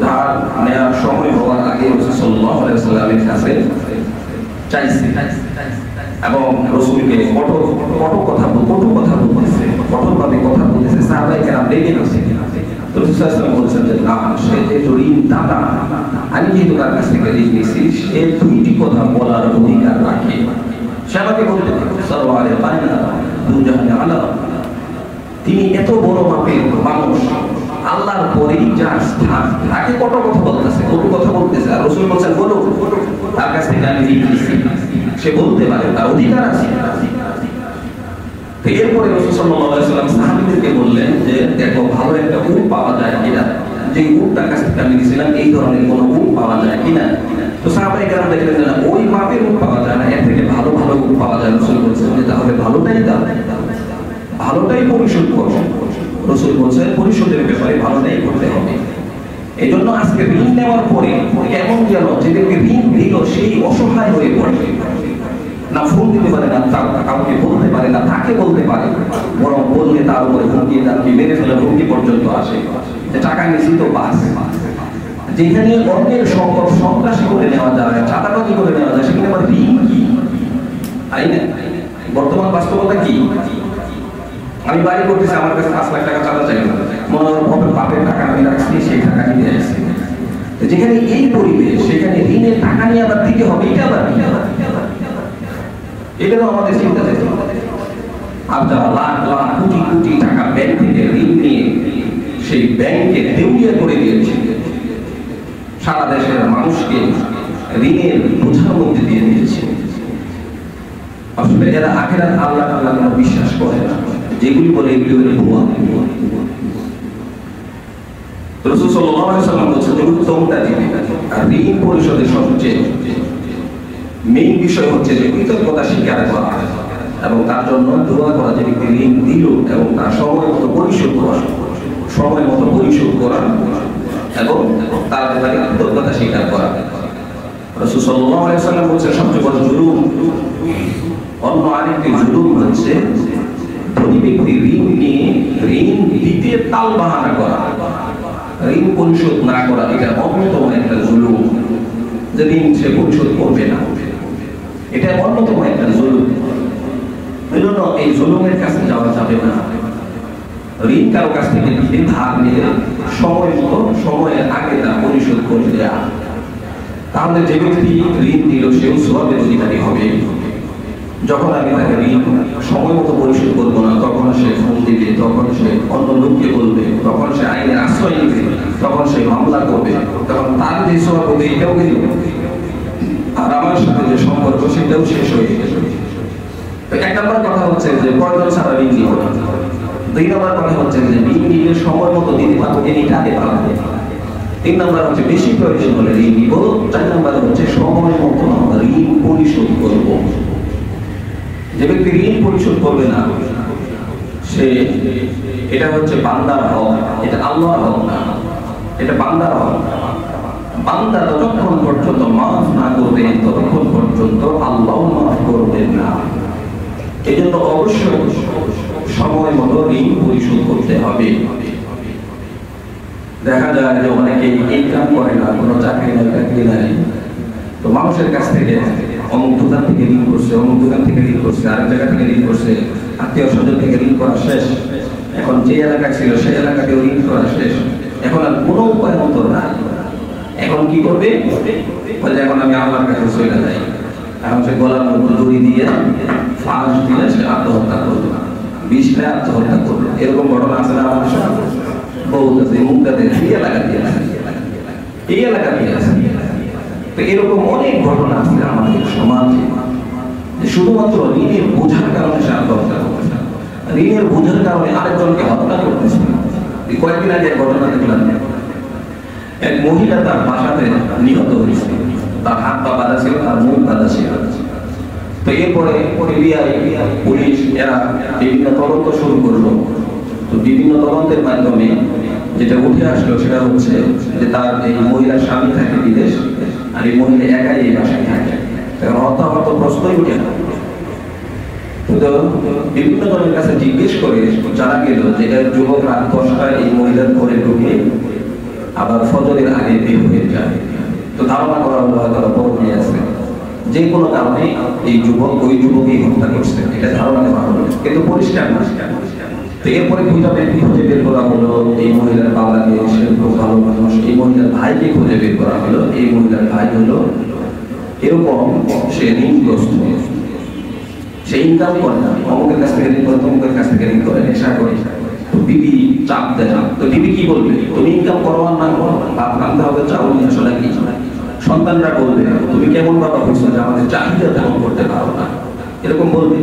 [SPEAKER 1] ধার নেওয়ার সময় হওয়ার আগে রাসূল সাল্লাল্লাহু আলাইহি ওয়াসাল্লামের কাছে চাইছে এবং রাসূলকে কঠোর কথা বলতেছে, কঠোরভাবে কথা বলতেছে। সাহাবায়ে কেরাম রেগে গেছে। রাসূল সাল্লাল্লাহু আলাইহি ওয়াসাল্লাম বলেছেন যে না, সে যে ঋণ দাতা, আমি যেহেতু তার কাছ থেকে ঋণ নিয়েছি, সে 2টি কথা বলার অধিকার রাখে। সে আমাকে বলতে পারে সাল্লাল্লাহু আলাইহি ওয়া সাল্লাম তিনি এত বড় মাপের মানুষ, আল্লাহর পরেই যার স্থান, তাকে কত কথা বলতেছে, কত কথা বলতেছে। আর রাসূল বলেছেন বলো, তার কাছ থেকে আমি ঋণ নিয়েছি, সে বলতে পারে, তার অধিকার আছে। এরপরে রাসূল সাল্লাল্লাহু আলাইহি ওয়াসাল্লাম সাহাবীদেরকে বললেন যে দেখো ভালো একটা উট পাওয়া যায় কিনা, যে উটটার কাছ থেকে আমি নিয়েছিলাম এই ধরনের কোনো উট পাওয়া যায় কিনা। তো সাহাবায়ে কেরাম দেখলেন যে না, ওই মাপের উট পাওয়া যায় না, এর থেকে ভালো ভালো উট পাওয়া যায়। রাসূল বলেছেন যে তাহলে ভালোটাই দাও, ভালোটাই পরিশোধ করো। রাসূল বলেছেন পরিশোধের ব্যাপারে ভালোটাই করতে হবে। এই জন্য আজকে ঋণ নেওয়ার পরে কেমন যেন যে ব্যক্তি ঋণ দিল সেই অসহায় হয়ে পড়ে, না ফোন দিতে পারে না, কাউকে বলতে পারে না, তাকে বলতে পারে, বরং বললে তার উপরে হুমকি, তাকে মেরে ফেলার হুমকি পর্যন্ত আসে যে টাকা নিয়েছি তো বাস। যেখানে অন্যের সম্পদ সন্ত্রাসী করে নেওয়া যায়, চাঁদাবাজি করে নেওয়া যায়, সেখানে আবার ঋণ কি? তাই না? বর্তমান বাস্তবতা কি? আমি বাড়ি করতেছি, আমার কাছে 5 লাখ টাকা চাঁদা চাই, মনে হয় বাপের টাকা আমি রাখছি, সেই টাকা নিয়ে আসছি। যেখানে এই পরিবেশ, সেখানে ঋণের টাকা নিয়ে আবার দিতে হবে, এটাও আমাদের চিন্তা থাকে। আর যারা লাখ লাখ কোটি কোটি টাকা ব্যাংক থেকে ঋণ নিয়ে সেই ব্যাংকে দেউলিয়া করে দিয়েছে, সারা দেশের মানুষকে ঋণের বোঝার মধ্যে দিয়ে দিয়েছে। আসলে এরা আখিরাত আল্লাহ কোনো বিশ্বাস করে না, যেগুলি বলে এগুলি হলো ভুয়া। রাসূল সাল্লাল্লাহু আলাইহি ওয়াসাল্লাম বলেছেন যে উত্তমটা দিবে। আর ঋণ পরিশোধের সবচেয়ে মেইন বিষয় হচ্ছে যে কৃতজ্ঞতা স্বীকার করা এবং তার জন্য দোয়া করা, যে ব্যক্তি ঋণ দিল এবং তার সময় মতো পরিশোধ করা। সময় মতো পরিশোধ করা এবং তার ব্যাপারে কৃতজ্ঞতা স্বীকার করা। রাসূল সাল্লাল্লাহু আলাইহি ওয়াসাল্লাম বলেছেন সবচেয়ে বড় জুলুম, অন্য আরেকটি জুলুম হচ্ছে ধনী ব্যক্তি ঋণ নিয়ে ঋণ দিতে তাল বাহানা করা, ঋণ পরিশোধ না করা। এটা অন্যতম একটা জুলুম, যে ঋণ সে পরিশোধ করবে না, এটা অন্যতম একটা জুলুম। এই জন্য এই জুলুমের কাছে যাওয়া যাবে না। ঋণ কারো কাছ থেকে নিলে, ধার নিলে সময় মতো সময়ের আগে তা পরিশোধ করে দেয়া, তাহলে যে ব্যক্তি ঋণ দিল সেও সওয়াবের অধিকারী হবে। যখন আমি তাকে ঋণ সময় মতো পরিশোধ করবো না, তখন সে ফোন দিবে, তখন সে অন্য লোককে বলবে, তখন সে আইনের আশ্রয় নিবে, তখন সে মামলা করবে, তখন তার যে সওয়াব হবে এটাও গেল, আর আমার সাথে যে সম্পর্ক সেটাও শেষ হয়ে গেল। এক নম্বর কথা হচ্ছে যে প্রয়োজন ছাড়া ঋণ দিব না। দুই নম্বর কথা হচ্ছে যে ঋণ নিলে সময় মতো দিতে পারবো, এটা আগে পাবো। তিন নম্বর হচ্ছে বেশি প্রয়োজন হলে ঋণ নিব। চার নম্বর হচ্ছে সময় মতো ঋণ পরিশোধ করব। যে ব্যক্তি ঋণ পরিশোধ করবে না, সে এটা হচ্ছে বান্দার হক, এটা আল্লাহর হক না, এটা বান্দার হক। বান্দা যতক্ষণ পর্যন্ত মাফ না করবে ততক্ষণ পর্যন্ত আল্লাহ মাফ করবেন না। এই জন্য অবশ্যই সময় মতো ঋণ পরিশোধ করতে হবে। দেখা যায় যে অনেকে ইনকাম করে না, কোনো চাকরি নাই, তো মানুষের কাছ থেকে অমুক দোকান থেকে ঋণ করছে, অমুক দোকান থেকে ঋণ করছে, আরেক জায়গা থেকে ঋণ করছে, আত্মীয় স্বজন থেকে ঋণ করা শেষ। এখন যে এলাকা ছিল সেই এলাকাতেও ঋণ করা শেষ। এখন আর কোনো উপায় মতো না। এখন কি করবে? এখন আমি আল্লাহর কাছে চলে যাই। এখন সে গলার মধ্যে দড়ি দিয়ে ফাঁস দিলে সে আত্মহত্যা করবে, বিষটায় আত্মহত্যা করবে। এরকম ঘটনা আছে না আমাদের সাথে? বহুত আছে, মুক্তাতে এই এলাকা দিয়ে আছে, এই এলাকা দিয়ে আছে। তো এরকম অনেক ঘটনা আছে আমাদের সমাজে, শুধুমাত্র ঋণের বোঝার কারণে সে আত্মহত্যা করতেছে, ঋণের বোঝার কারণে আরেকজনকে হত্যা করতেছে। কয়েকদিন আগে ঘটনা দেখলাম, এক মহিলা তার বাসাতে নিহত হয়েছে, তার হাত পা বাঁধা ছিল, তার মুখ বাঁধা ছিল। তো এরপরে পুলিশ এরা বিভিন্ন তদন্ত শুরু করলো। তো বিভিন্ন তদন্তের মাধ্যমে যেটা উঠে আসলো সেটা হচ্ছে যে তার এই মহিলার স্বামী থাকে বিদেশ, আর এই মহিলা একাই এই বাসায় থাকে। এখন হত্যা প্রশ্নই উঠে না। তো বিভিন্ন জনের কাছে জিজ্ঞেস করে জানা গেল যে যুবক রাত 10টায় এই মহিলার ঘরে ঢুকে আবার ফজরের আগে বের হয়ে যায়। তো ধারণা করা হলো হয়তো পৌঁছে আছে, যে কোনো কারণে এই যুবক ওই যুবকই হত্যা করছে, এটা ধারণা করা হলো, কিন্তু পরিষ্কার না। তো এরপরে খুঁজে বের করা হলো এই মহিলার বাবাকে, সে খুব ভালো মানুষ, এই মহিলার ভাইকে খুঁজে বের করা হলো। এই মহিলার ভাই হলো এরকম, সে ঋণগ্রস্ত, সে ইনকাম করে না, অমুকের কাছ থেকে ঋণ করে, তমুকের কাছ থেকে ঋণ করে, নেশা করে। তো বিবি চাপ দেয়। তো বিবি কি বলবে? তুমি ইনকাম করো আর না করো, ভাত রাখতে হবে, চাউল নিয়ে আসো নাকি? সন্তানরা বলবে তুমি কেমন বাবা হয়েছো যে আমাদের চাহিদা তেমন করতে পারো না, এরকম বলবে।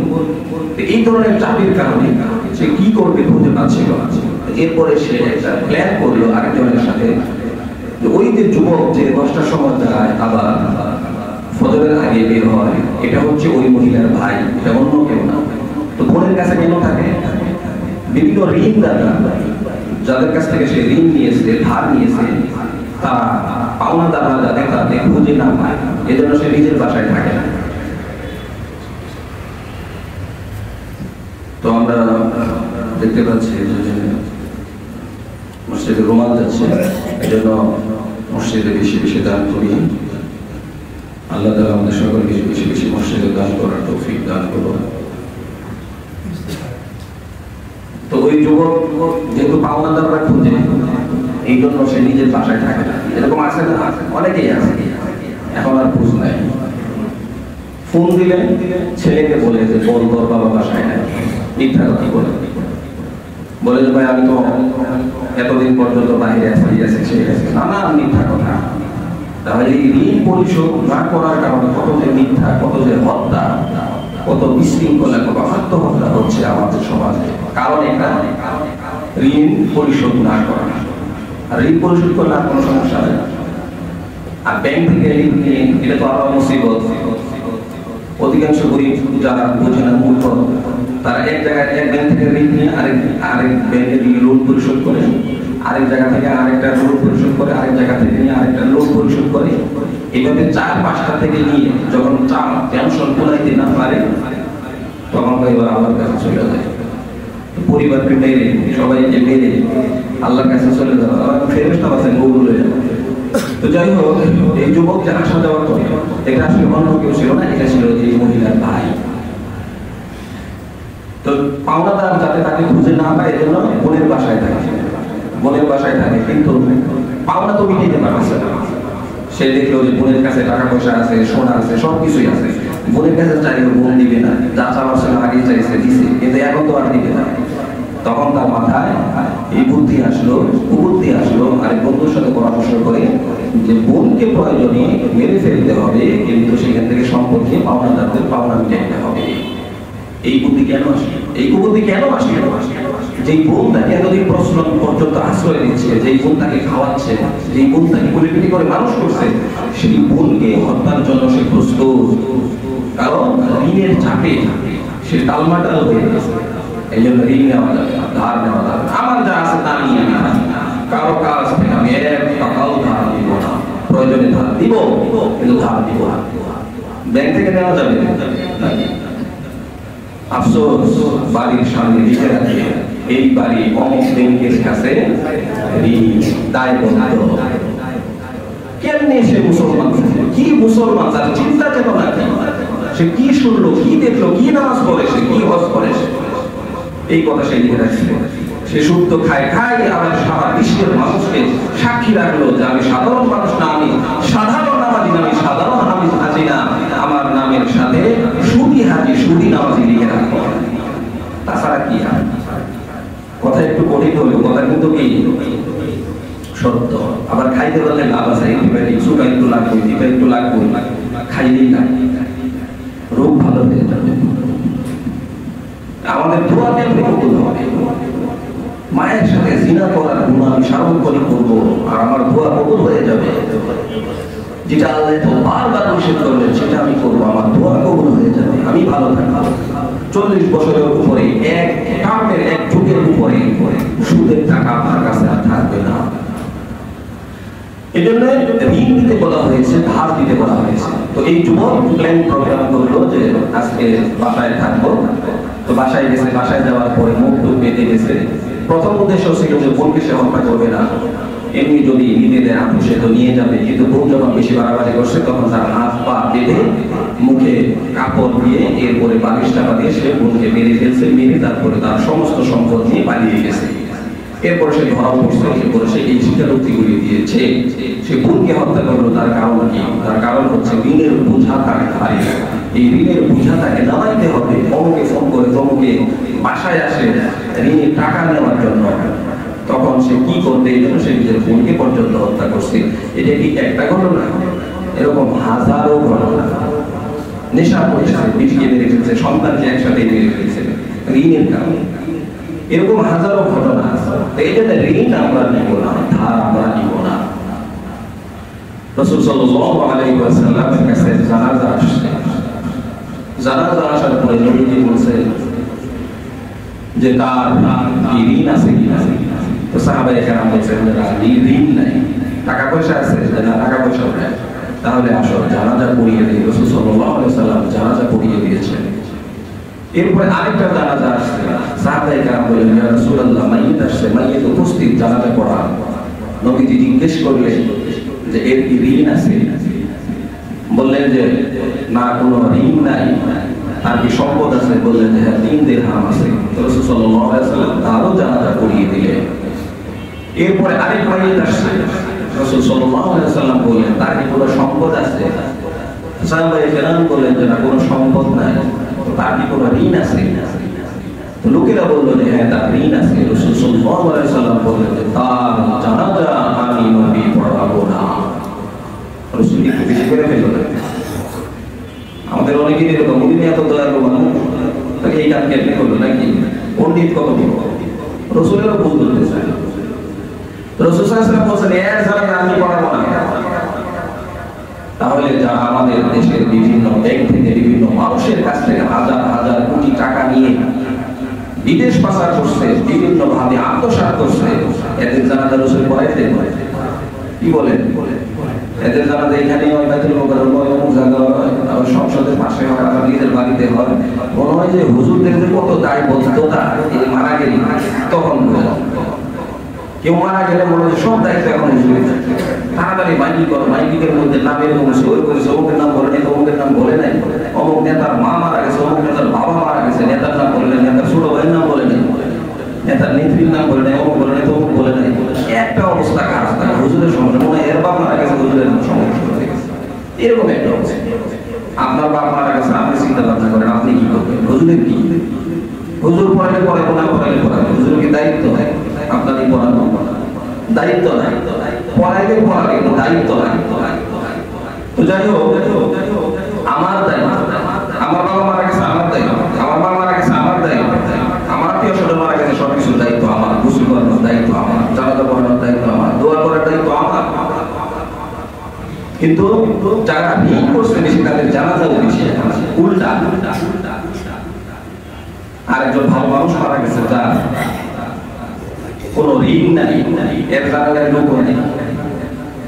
[SPEAKER 1] এই ধরনের চাপির কারণে সে কি করবে খুঁজে পাচ্ছিল। এরপরে সে একটা প্ল্যান করলো আরেকজনের সাথে, ওই যে যুবক যে 10টার সময় যায় আবার ফজরের আগে বের হয়, এটা হচ্ছে ওই মহিলার ভাই, এটা অন্য কেউ না। তো বোনের কাছে কেন থাকে? বিভিন্ন ঋণদাতা যাদের কাছ থেকে সে ঋণ নিয়েছে, ধার নিয়েছে, তারা পাওনাদাররা যাতে তাতে খুঁজে না পায়, এজন্য সে নিজের বাসায় থাকে না। তো আমরা দেখতে পাচ্ছি যে মসজিদে রোমান যাচ্ছে, এজন্য মসজিদে বেশি বেশি দান করি। আল্লাহ তাআলা আমাদের সকলকে বেশি বেশি মসজিদে দান করার তৌফিক দান করুন। তো ওই যুবক যেহেতু পাওনাদাররা খুঁজে, এই জন্য সে নিজের বাসায় থাকে না। এরকম আছে না? অনেকেই আছে। এখন আর খোঁজ নাই। ফোন দিলেন ছেলেকে বলে যে বল তোর বাবা বাসায় নাই, মিথ্যা কথা বলে যে ভাই আমি তো এতদিন পর্যন্ত বাইরে আছি, নানা মিথ্যা কথা। তাহলে এই ঋণ পরিশোধ না করার কারণে কত যে মিথ্যা, কত যে হত্যা, কত বিশৃঙ্খলা, কত আত্মহত্যা হচ্ছে আমাদের সমাজে, কারণ এটা ঋণ পরিশোধ না করা। আর ঋণ পরিশোধ করলে আর কোনো সমস্যা নেই। আর ব্যাংক থেকে ঋণ নিয়ে এটা তো আরো মুসিবত। অধিকাংশ গরিব যারা বোঝে না মূর্খ, তারা এক জায়গায় এক ব্যাংক থেকে ঋণ নিয়ে আরেক ব্যাংকে দিয়ে লোন পরিশোধ করে, আরেক জায়গা থেকে আরেকটা লোন পরিশোধ করে, আরেক জায়গা থেকে নিয়ে আরেকটা লোন পরিশোধ করে। এইভাবে 4-5টা থেকে নিয়ে যখন টেনশন কুলাইতে না পারে তখন এবার আল্লাহর কাছে চলে যায়। পরিবারকে মেরে, সবাইকে মেরে আল্লাহর কাছে চলে যাওয়া, ফেরেশতা আছেন ওগুলো। তো যাই হোক, এই যুবক যে আসা যাওয়ার পরে এটা আসলে অন্য কেউ ছিল না, এটা ছিল এই মহিলার ভাই। তো পাওনাদার যাতে তাকে খুঁজে না পায় এজন্য বোনের বাসায় থাকে, বোনের বাসায় থাকে, কিন্তু পাওনা তো মিটাইতে পারছে না। সে দেখলো যে বোনের কাছে টাকা পয়সা আছে, সোনা আছে, সবকিছুই আছে, বোনের কাছে চাইলে বোন দিবে না, যা চাওয়ার ছিল আগে চাইছে দিছে, কিন্তু এখন তো আর দিবে না। তখন তার মাথায় এই বুদ্ধি আসলো, কুবুদ্ধি আসলো, আর বন্ধুর সাথে পরামর্শ করে যে বোনকে প্রয়োজনে মেরে ফেলতে হবে, কিন্তু সেখান থেকে সম্পত্তি পাওনাদারদের পাওনা মিটাইতে হবে। এই বুদ্ধি কেন আসে? এই কুবুদ্ধি কেন আসে? যে বোন তাকে এতদিন প্রশ্ন পর্যন্ত আশ্রয় দিচ্ছে, যেই বোন তাকে খাওয়াচ্ছে, যেই বোন তাকে কুলিপিটি করে মানুষ করছে, সেই বোনকে হত্যার জন্য সে প্রস্তুত। কারণ ঋণের চাপে সে টালমাটাল হয়ে গেছে। এই জন্য ঋণ নেওয়া যাবে, ধার নেওয়া যাবে। আমার যা আছে তা নিয়ে আমি কারো কাছ থেকে আমি এক টাকাও ধার দিব না। প্রয়োজনে ধার দিব, কিন্তু ধার দিব না। ব্যাংক থেকে নেওয়া যাবে না। আফসোস, বাড়ির সামনে লিখে রাখে এই বাড়ি অমুক ব্যাংকের কাছে দায়বদ্ধ। কেমনি সে মুসলমান? কি মুসলমান? তার চিন্তা চেতনা কি? সে কি শুনলো, কি দেখলো, কি নামাজ পড়ে, সে কি হজ করে, এই কথা সে লিখে রাখছে। সে শুদ্ধ খায়, আবার সারা বিশ্বের মানুষকে সাক্ষী রাখলো যে আমি সাধারণ মানুষ না, আমি সাধারণ নামাজি না, আমি সাধারণ হাজি না, আমার নামের সাথে সুদি হাজি, সুদি নামাজি লিখে রাখবো। তাছাড়া কি? কথা একটু কঠিন হলো, কথা কিন্তু কি সত্য। আবার খাইতে পারলে লাভ আছে, সুটা একটু লাগবে, টিপা একটু লাগবে, খাইলেই লাগবে, রোগ ভালো হয়ে যাবে। আমাদের দোয়া কেমনে কবুল হবে? মায়ের সাথে জিনা করার গুনাহ আমি সার্বক্ষণিক করবো, আর আমার দোয়া কবুল হয়ে যাবে। যেটা আল্লাহ তো বারবার নিষেধ করলেন সেটা আমি করবো, আমার দোয়া কবুল হয়ে যাবে, আমি ভালো থাকবো। 40 বছরের উপরে এক কামের এক যুগের উপরে সুদের টাকা আপনার কাছে আর থাকবে না। এই জন্য ঋণ দিতে বলা হয়েছে, ধার দিতে বলা হয়েছে। তো এই যুবক প্ল্যান প্রোগ্রাম করলো যে আজকে বাসায় থাকবো। তো বাসায় গেছে, বাসায় যাওয়ার পরে মুখ টুক বেঁধে গেছে। প্রথম উদ্দেশ্য ছিল যে বোনকে সে হত্যা করবে না, এমনি যদি নিজেদের আপুষে তো নিয়ে যাবে, কিন্তু বোন যখন বেশি বাড়াবাড়ি করছে তখন তার হাত পা বেঁধে মুখে কাপড় দিয়ে এরপরে 22 টাকা দিয়ে সে বোনকে মেরে ফেলছে। মেরে তারপরে তার সমস্ত সম্পদ নিয়ে পালিয়ে গেছে। এরপরে সে ধরা পড়ছে, এরপরে সে এই স্বীকারোক্তিগুলি দিয়েছে। সে বোনকে হত্যা করলো, তার কারণ কি? তার কারণ হচ্ছে ঋণের বোঝা তার ঘাড়ে। এই ঋণের বোঝা তাকে নামাইতে হবে। অমুকে ফোন করে তমুকে বাসায় আসে ঋণের টাকা নেওয়ার জন্য, তখন সে কি করতে, এই জন্য সে নিজের বোনকে পর্যন্ত হত্যা করছে। এটা কি একটা ঘটনা? এরকম হাজারো ঘটনা। নেশা করেছে, বিটিকে মেরে ফেলছে, সন্তানকে একসাথে মেরে ফেলছে ঋণের কারণে। এরকম হাজারো ঘটনা আছে। এই জন্য ঋণ আমরা নিব না, ধার আমরা নিব না। রাসূল সাল্লাল্লাহু আলাইহি ওয়াসাল্লামের কাছে জানাজা আসছে। জানাজা আসার পরে নবীজি বলছেন যে তার ঋণ আছে কি না? তো সাহাবায়ে কেরাম বলছেন যে ঋণ নাই। টাকা পয়সা আছে? না, টাকা পয়সা নাই। তাহলে আসো জানাজা পড়িয়ে দিই। রাসূল সাল্লাল্লাহু আলাইহি ওয়াসাল্লাম জানাজা পড়িয়ে দিয়েছেন। এরপরে আরেকটা জানাজা আসছে। সাহাবায়ে কেরাম বললেন ইয়া রাসূলুল্লাহ, মাইয়িত আসছে, মাইয়িত উপস্থিত, জানাজা পড়া। নবীজি জিজ্ঞেস করলেন যে এর কি ঋণ আছে? বললেন যে না, কোনো ঋণ নাই। আর কি সম্পদ আছে? বললেন যে হ্যাঁ, 3 দিরহাম আছে। রাসূল সাল্লাল্লাহু আলাইহি ওয়াসাল্লাম তারও জানাজা পড়িয়ে দিলেন। এরপরে আরেক মাইয়িত আসছে। রাসূল সাল্লাল্লাহু আলাইহি ওয়াসাল্লাম বললেন তার কি কোনো সম্পদ আছে? সাহাবায়ে কেরাম বললেন যে না, কোনো সম্পদ নাই। তার কি কোনো ঋণ আছে? তো লোকেরা বললো যে হ্যাঁ, তার ঋণ আছে। রাসূল সাল্লাল্লাহু আলাইহি ওয়াসাল্লাম বললেন যে তার জানাজা আমি নবী পড়াবো না। রাসূল একটু বেশি করে ফেললো। আমাদের অনেকেই এরকম, উনি এত দয়ালু মানুষ, তাকে এই কাজ কেমনে করলো নাকি? পণ্ডিত কত বড়, রাসূলেরও ভুল ধরতে চায়। রাসূল সাল্লাল্লাহু আলাইহি ওয়াসাল্লাম বলছেন এর জানাজা আমি পড়াবো না। তাহলে যারা আমাদের দেশের বিভিন্ন ব্যাংক থেকে বিভিন্ন মানুষের কাছ থেকে হাজার হাজার কোটি টাকা নিয়ে বিদেশ পাচার করছে, বিভিন্ন ভাবে আত্মসাৎ করছে, এদের জানাজা রাসূল পড়াইতে কি বলেন? এদের জানাজা এখানে হয়, বাইতুল মুকাররম হয়, অমুক জায়গা হয়, আবার সংসদের পাশে হয়, আবার নিজের বাড়িতে হয়। মনে হয় যে হুজুরদের যে কত দায়বদ্ধতা, এই মারা গেলে তখন কেউ মারা গেলে মনে হয় সব দায়িত্ব এখন হুজুরের। তাড়াতাড়ি মাইকিং করো, মাইকিংয়ের মধ্যে নামের কমেছে, ওই করেছে, অমুকের নাম বলে নাই, অমুকের নাম বলে নাই, অমুক নেতার মা মারা গেছে, অমুক নেতার বাবা মারা গেছে, নেতার নাম বলে নাই, নেতার ছোট ভাইয়ের নাম বলে নাই, নেতার নেত্রীর নাম বলে নাই, অমুক বলে নাই, তমুক বলে নাই। একটা অবস্থা খারাপ থাকে হুজুরের সমস্যা, মনে হয় এর বাপ মারা গেছে, হুজুরের সমস্যা হয়ে গেছে, এরকম একটা অবস্থা। আপনার বাপ মারা গেছে, আপনি চিন্তা ভাবনা করেন আপনি কি করবেন? হুজুরের কি? হুজুর পড়ালে পড়াবো, না পড়ালে পড়াবো, হুজুর কি দায়িত্ব হয়? আপনারই পড়ানো দায়িত্ব নাই, পড়াইলে পড়াবে, দায়িত্ব নাই। তো যাই হোক, আমার দায়িত্ব, আমার বাবা মারা গেছে আমার দায়িত্ব, আমার মা মারা গেছে আমার দায়িত্ব, আমার আত্মীয় স্বজন মারা গেছে সবকিছুর দায়িত্ব আমার, গোসল করানোর দায়িত্ব আমার, জানাজা পড়ানোর দায়িত্ব আমার, দোয়া করার দায়িত্ব আমার। কিন্তু যারা ঋণ করছে বেশি, তাদের জানাজাও বেশি, উল্টা। আরেকজন ভালো মানুষ মারা গেছে, যার কোনো ঋণ নাই, এর জানাজার লোক নেই।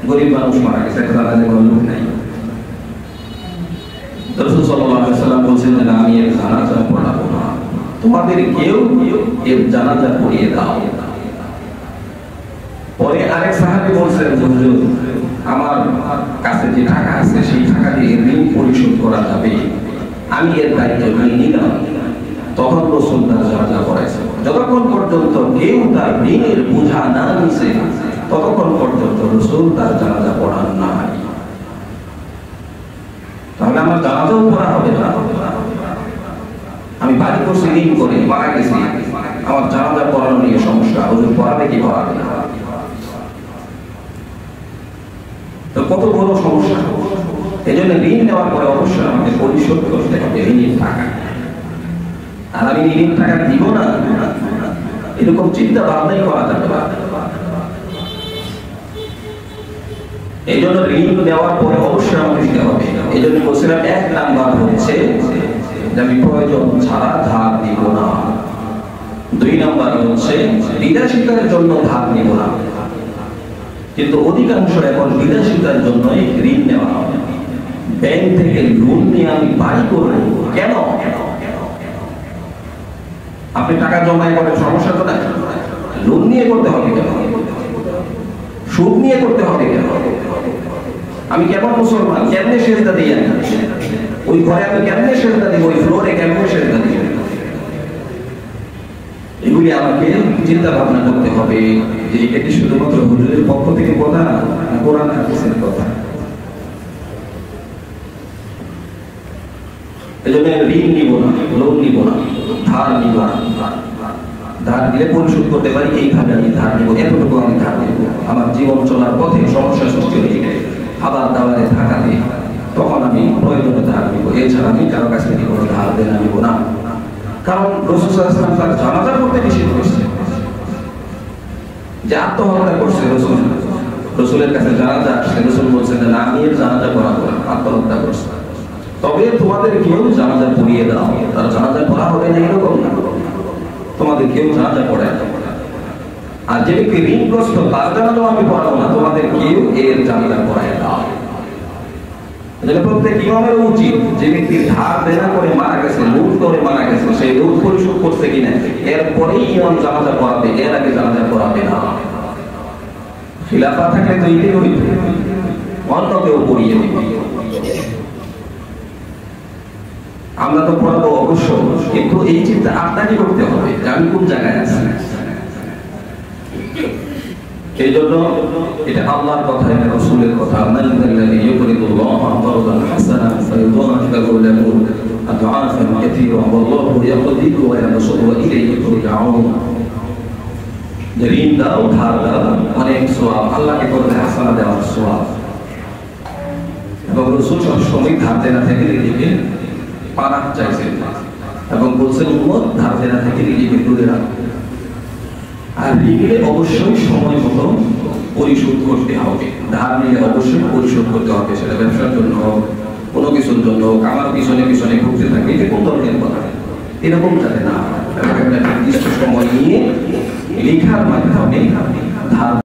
[SPEAKER 1] গরিব মানুষ মারা গেছে, এর জানাজার কোনো লোক নাই। রাসূল সাল্লাল্লাহু আলাইহি ওয়াসাল্লাম বলেছেন যে আমি এর জানাজা পড়াবো না, তোমাদের কেউ এর জানাজা পড়িয়ে দাও। পরে আরেক সাহাবী বলছেন, হুজুর আমার কাছে যে টাকা আছে সেই টাকা দিয়ে ঋণ পরিশোধ করা যাবে, আমি এর দায়িত্ব নিয়ে নিলাম। তখন রাসূল তার জানাজা পড়াইছে। যতক্ষণ পর্যন্ত কেউ তার ঋণের বোঝা না নিছে, ততক্ষণ পর্যন্ত রাসূল তার জানাজা পড়ান নাই। তাহলে আমার জানাজাও পড়া হবে না। আমি বাড়ি করছি ঋণ করে, মারা গেছি, আমার জানাজা পড়ানো নিয়ে সমস্যা, হুজুর পড়াবে কি পড়াবে না? তো কত বড় সমস্যা। এই জন্য ঋণ নেওয়ার পরে অবশ্যই আমাকে পরিশোধ করতে হবে ঋণের টাকা। আর আমি ঋণের টাকা দিব না, এরকম চিন্তা ভাবনাই করা যাবে না। এই জন্য ঋণ নেওয়ার পরে অবশ্যই আমাকে দিতে হবে। এই জন্য বলছিলাম 1 নাম্বার হচ্ছে যে আমি প্রয়োজন ছাড়া ধার দিব না। 2 নাম্বার হচ্ছে বিলাসিতার জন্য ধার নিব না। কিন্তু অধিকাংশ এখন বিলাসিতার জন্যই ঋণ নেওয়া হয়। ব্যাংক থেকে লোন নিয়ে আমি বাড়ি করব কেন? আপনি টাকা জমায় করেন, সমস্যা তো নাই, লোন নিয়ে করতে হবে কেন? সুদ নিয়ে করতে হবে কেন? আমি কেমন মুসলমান, কেমনে সেজদা দিই? ওই ঘরে আমি কেমনে সেজদা দিব? ওই ফ্লোরে কেমনে সেজদা দিব? এগুলি আমাকে চিন্তা ভাবনা করতে হবে যে এটি শুধুমাত্র হুজুরের পক্ষ থেকে কথা না, কোরআন হাদিসের কথা। এজন্য ঋণ নিব না, লোন নিব না, ধার নিব না। ধার দিলে পরিশোধ করতে পারি, এইভাবে আমি ধার নিব, এতটুকু আমি ধার নিব। আমার জীবন চলার পথে সমস্যা সৃষ্টি হয়ে গেলে, খাবার দাবারে থাকাতে, তখন আমি প্রয়োজনে ধার নিব। এছাড়া আমি কারো কাছ থেকে কোনো ধার দেনা নিব না। কারণ রাসূল সাল্লাল্লাহু আলাইহি ওয়াসাল্লাম তার জানাজা করতে নিষেধ করেছেন, যে আত্মহত্যা করছে রাসূল, রাসূলের কাছে জানাজা আসছে, রাসূল বলছেন যে আমি এর জানাজা করাবো, আত্মহত্যা করছে। তবে তোমাদের কেউ জানাজা পড়িয়ে দাও, তার জানাজা পড়া হবে না এরকম না, তোমাদের কেউ জানাজা পড়ায় দাও। আর যে ব্যক্তি ঋণগ্রস্ত, তার জানাজাও আমি পড়াবো না, তোমাদের কেউ এর জানাজা পড়ায় দাও। প্রত্যেক ইমামের উচিত যে ব্যক্তি ধার দেনা করে মারা গেছে, লুট করে মারা গেছে, সেই লুট পরিশোধ করছে কিনা এরপরেই ইমাম জানাজা পড়াবে, এর আগে জানাজা পড়াবে না। খিলাফা থাকলে তো এটাই হইত, অন্য কেউ পড়িয়ে দিবে। আমরা তো পড়াবো অবশ্য, কিন্তু এই চিন্তা আপনাকে করতে হবে যে আমি কোন জায়গায় আছি। এই জন্য এটা আল্লাহর কথা, এটা রাসূলের কথা। মাল্লাযী ইউকরিদুল্লাহ করদান হাসানান ফায়ুদাইফু লাহু আদআফান কাসীরা ওয়াল্লাহু ইয়াকদিরু ওয়া ইয়াবসুতু ওয়া ইলাইহি তুরজাউন। ঋণ দাও, ধার দাও, অনেক সওয়াব, আল্লাহকে করলে হাসানা দেওয়ার সওয়াব। এবং রাসূল সবসময় ধার দেনা থেকে নিজেকে পানাহ চাইছেন এবং বলছেন উম্মত ধার দেনা থেকে নিজেকে দূরে রাখো। আর ঋণে অবশ্যই সময় মতো পরিশোধ করতে হবে, ধার নিয়ে অবশ্যই পরিশোধ করতে হবে, সেটা ব্যবসার জন্য হোক, কোনো কিছুর জন্য হোক। আমার পিছনে পিছনে ঘুরতে থাকে, এটা কোন ধরনের কথা? এরকম যাতে না হয়, একটা নির্দিষ্ট সময় নিয়ে লেখার মাধ্যমে ধার